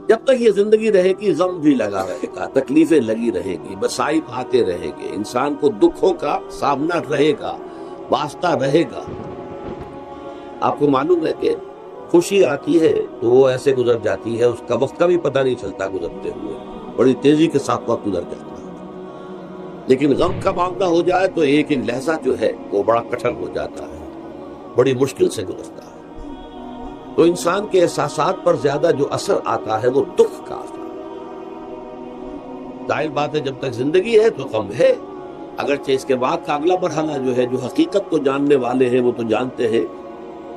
جب تک یہ زندگی رہے گی غم بھی لگا رہے گا، تکلیفیں لگی رہے گی، مصائب آتے رہیں گے، انسان کو دکھوں کا سامنا رہے گا، واسطہ رہے گا۔ آپ کو معلوم ہے کہ خوشی آتی ہے تو وہ ایسے گزر جاتی ہے، اس کا وقت کا بھی پتہ نہیں چلتا، گزرتے ہوئے بڑی تیزی کے ساتھ وقت گزر جاتا ہے۔ لیکن غم کا معاملہ ہو جائے تو ایک ایک لحظہ جو ہے وہ بڑا کٹھن ہو جاتا ہے، بڑی مشکل سے گزرتا ہے۔ تو انسان کے احساسات پر زیادہ جو اثر آتا ہے وہ دکھ کا آتا ہے۔ ظاہر بات ہے جب تک زندگی ہے تو غم ہے، اگرچہ اس کے بعد کا اگلا مرحلہ جو ہے، جو حقیقت کو جاننے والے ہیں وہ تو جانتے ہیں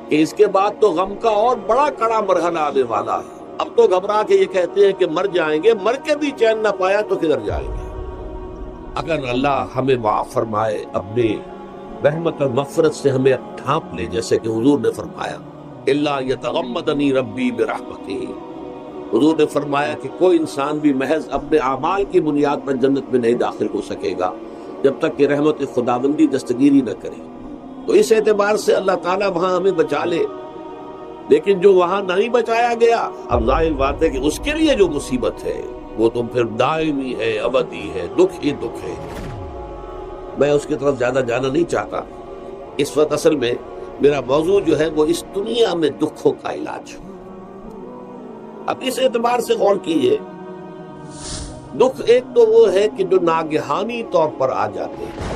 کہ اس کے بعد تو غم کا اور بڑا کڑا مرحلہ آنے والا ہے۔ اب تو گھبرا کے یہ کہتے ہیں کہ مر جائیں گے، مر کے بھی چین نہ پایا تو کدھر جائیں گے۔ اگر اللہ ہمیں معاف فرمائے، اپنی رحمت اور مغفرت سے ہمیں ڈھانپ لے، جیسے کہ حضور نے فرمایا الا یتغمدنی ربی برحمتہ، حضور نے فرمایا کہ کوئی انسان بھی محض اپنے اعمال کی بنیاد پر جنت میں نہیں داخل ہو سکے گا جب تک کہ رحمت خداوندی دستگیری نہ کرے۔ تو اس اعتبار سے اللہ تعالیٰ وہاں ہمیں بچا لے، لیکن جو وہاں نہیں بچایا گیا، اب ظاہر بات ہے کہ اس کے لیے جو مصیبت ہے وہ تو پھر دائمی ہے، ابدی ہے، دکھ ہی دکھ ہے۔ میں اس کی طرف زیادہ جانا نہیں چاہتا۔ اس وقت اصل میں میرا موضوع جو ہے وہ اس دنیا میں دکھوں کا علاج۔ اب اس اعتبار سے غور کیجیے، دکھ ایک تو وہ ہے کہ جو ناگہانی طور پر آ جاتے ہیں،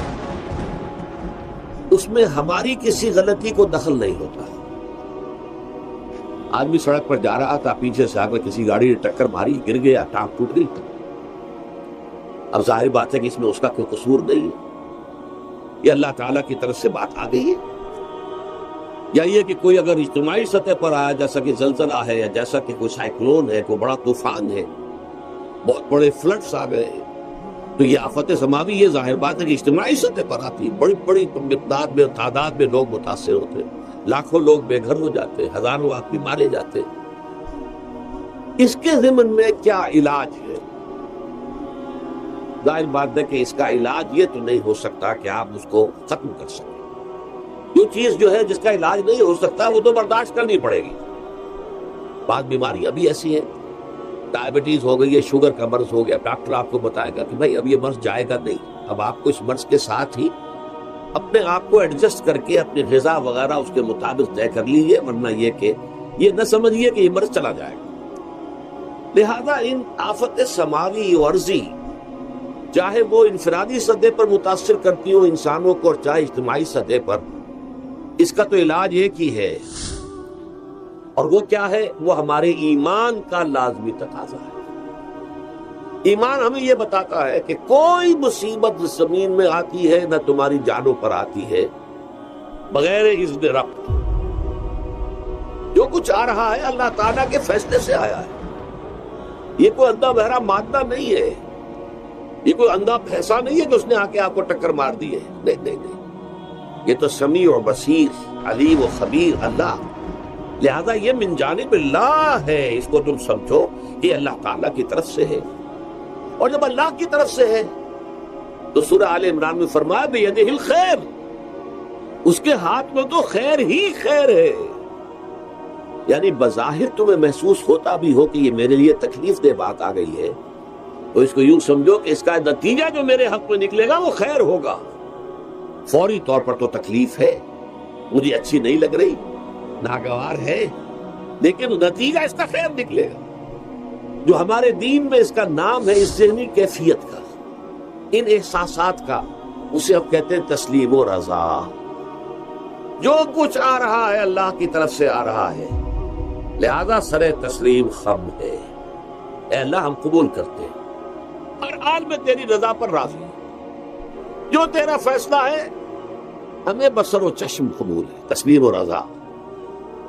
اس میں ہماری کسی غلطی کو دخل نہیں ہوتا۔ آدمی سڑک پر جا رہا تھا، پیچھے سے آ کر کسی گاڑی نے ٹکر ماری، گر گیا، ٹانگ ٹوٹ گئی۔ اب ظاہر بات ہے کہ اس میں اس کا کوئی قصور نہیں ہے، یہ اللہ تعالیٰ کی طرف سے بات آ گئی ہے۔ یا یہ کہ کوئی اگر اجتماعی سطح پر آیا، جیسا کہ زلزلہ ہے، یا جیسا کہ کوئی سائیکلون ہے، کوئی بڑا طوفان ہے، بہت بڑے فلڈز آ گئے ہیں، تو یہ آفت سماوی، یہ ظاہر بات ہے کہ اجتماعی سطح پر آتی ہے، بڑی بڑی مقدار میں، تعداد میں لوگ متاثر ہوتے ہیں، لاکھوں لوگ بے گھر ہو جاتے ہیں، ہزاروں آدمی مارے جاتے ہیں۔ اس کے ضمن میں کیا علاج ہے؟ ظاہر بات ہے کہ اس کا علاج یہ تو نہیں ہو سکتا کہ آپ اس کو ختم کر سکیں۔ جو چیز جو ہے جس کا علاج نہیں ہو سکتا وہ تو برداشت کرنی پڑے گی۔ بعض بیماریاں بھی ایسی ہیں، ڈائبٹیز ہو گئی ہے، شوگر کا مرض ہو گیا، ڈاکٹر آپ کو بتائے گا کہ بھائی اب یہ مرض جائے گا نہیں، اب آپ کو اس مرض کے ساتھ ہی اپنے آپ کو ایڈجسٹ کر کے اپنی غذا وغیرہ اس کے مطابق طے کر لیجیے، ورنہ یہ کہ یہ نہ سمجھیے کہ یہ مرض چلا جائے گا۔ لہذا ان آفت سماوی و عرضی، چاہے وہ انفرادی سطح پر متاثر کرتی ہوں انسانوں کو اور چاہے اجتماعی سطح پر، اس کا تو علاج ایک ہی ہے، اور وہ کیا ہے؟ وہ ہمارے ایمان کا لازمی تقاضا ہے۔ ایمان ہمیں یہ بتاتا ہے کہ کوئی مصیبت زمین میں آتی ہے نہ تمہاری جانوں پر آتی ہے بغیر اذن رب۔ جو کچھ آ رہا ہے اللہ تعالیٰ کے فیصلے سے آیا ہے، یہ کوئی اندھا بہرا مادہ نہیں ہے، یہ کوئی اندھا پھیسا نہیں ہے کہ اس نے آ کے آپ کو ٹکر مار دی ہے، نہیں نہیں نہیں، یہ تو سمیع و بصیر، علیم و خبیر اللہ، لہذا یہ من جانب اللہ ہے، اس کو تم سمجھو کہ اللہ تعالیٰ کی طرف سے ہے۔ اور جب اللہ کی طرف سے ہے تو سورہ آل عمران میں فرمایا بیدہ الخیر، اس کے ہاتھ میں تو خیر ہی خیر ہے۔ یعنی بظاہر تمہیں محسوس ہوتا بھی ہو کہ یہ میرے لیے تکلیف دہ بات آ گئی ہے، تو اس کو یوں سمجھو کہ اس کا نتیجہ جو میرے حق میں نکلے گا وہ خیر ہوگا۔ فوری طور پر تو تکلیف ہے، مجھے اچھی نہیں لگ رہی، ناگوار ہے، لیکن نتیجہ اس کا خیر نکلے گا۔ جو ہمارے دین میں اس کا نام ہے، اس ذہنی کیفیت کا، ان احساسات کا، اسے ہم کہتے ہیں تسلیم و رضا۔ جو کچھ آ رہا ہے اللہ کی طرف سے آ رہا ہے، لہذا سر تسلیم خم ہے، اے اللہ ہم قبول کرتے ہیں، ہر حال میں تیری رضا پر راضی ہیں، جو تیرا فیصلہ ہے ہمیں بصر و چشم قبول ہے، تسلیم و رضا۔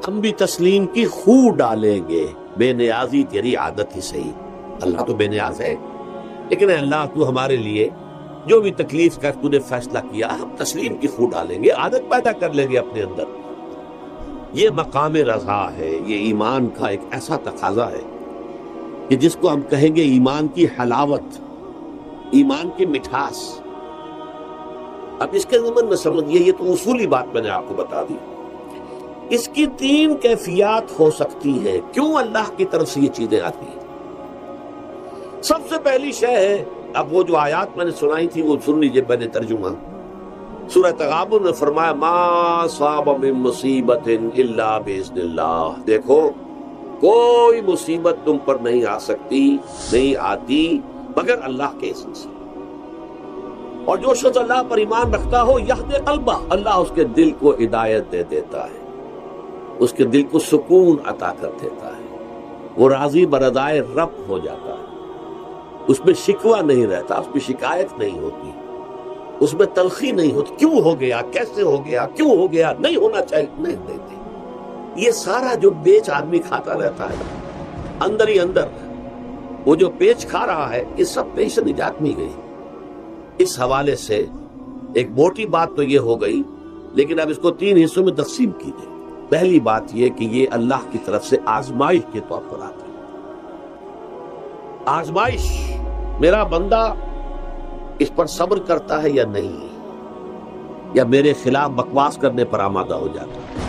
ہم بھی تسلیم کی خو ڈالیں گے، بے نیازی تیری عادت ہی صحیح، اللہ تو بے نیاز ہے، لیکن اے اللہ تو ہمارے لیے جو بھی تکلیف کا تو نے فیصلہ کیا، ہم تسلیم کی خو ڈالیں گے، عادت پیدا کر لیں گے اپنے اندر۔ یہ مقام رضا ہے، یہ ایمان کا ایک ایسا تقاضا ہے کہ جس کو ہم کہیں گے ایمان کی حلاوت، ایمان کی مٹھاس۔ اب اس کے ضمن میں سمجھیے، یہ تو اصولی بات میں نے آپ کو بتا دی، اس کی تین کیفیات ہو سکتی ہیں، کیوں اللہ کی طرف سے یہ چیزیں آتی ہیں۔ سے پہلی شے ہے، اب وہ جو آیات میں نے سنائی تھی وہ سن لیجیے، میں نے ترجمہ سورہ تغابن میں فرمایا ما صاب من مصیبت الا باذن اللہ، دیکھو کوئی مصیبت تم پر نہیں آ سکتی، نہیں آتی مگر اللہ کے اذن سے، اور جو شخص اللہ پر ایمان رکھتا ہو یہدی قلبہ، اللہ اس کے دل کو ہدایت دے دیتا ہے، اس کے دل کو سکون عطا کر دیتا ہے، وہ راضی برضائے رب ہو جاتا ہے، اس میں شکوہ نہیں رہتا، اس میں شکایت نہیں ہوتی، اس میں تلخی نہیں ہوتی، کیوں ہو گیا، کیسے ہو گیا، کیوں ہو گیا، نہیں ہونا چاہیے، نہیں۔ یہ سارا جو پیچ آدمی کھاتا رہتا ہے اندر ہی اندر، وہ جو پیچ کھا رہا ہے، یہ سب پیچ سے نجات مل گئی۔ اس حوالے سے ایک موٹی بات تو یہ ہو گئی، لیکن اب اس کو 3 حصوں میں تقسیم کیجیے۔ پہلی بات یہ کہ یہ اللہ کی طرف سے آزمائش کے طور پر آتا ہے، آزمائش، میرا بندہ اس پر صبر کرتا ہے یا نہیں، یا میرے خلاف بکواس کرنے پر آمادہ ہو جاتا ہے۔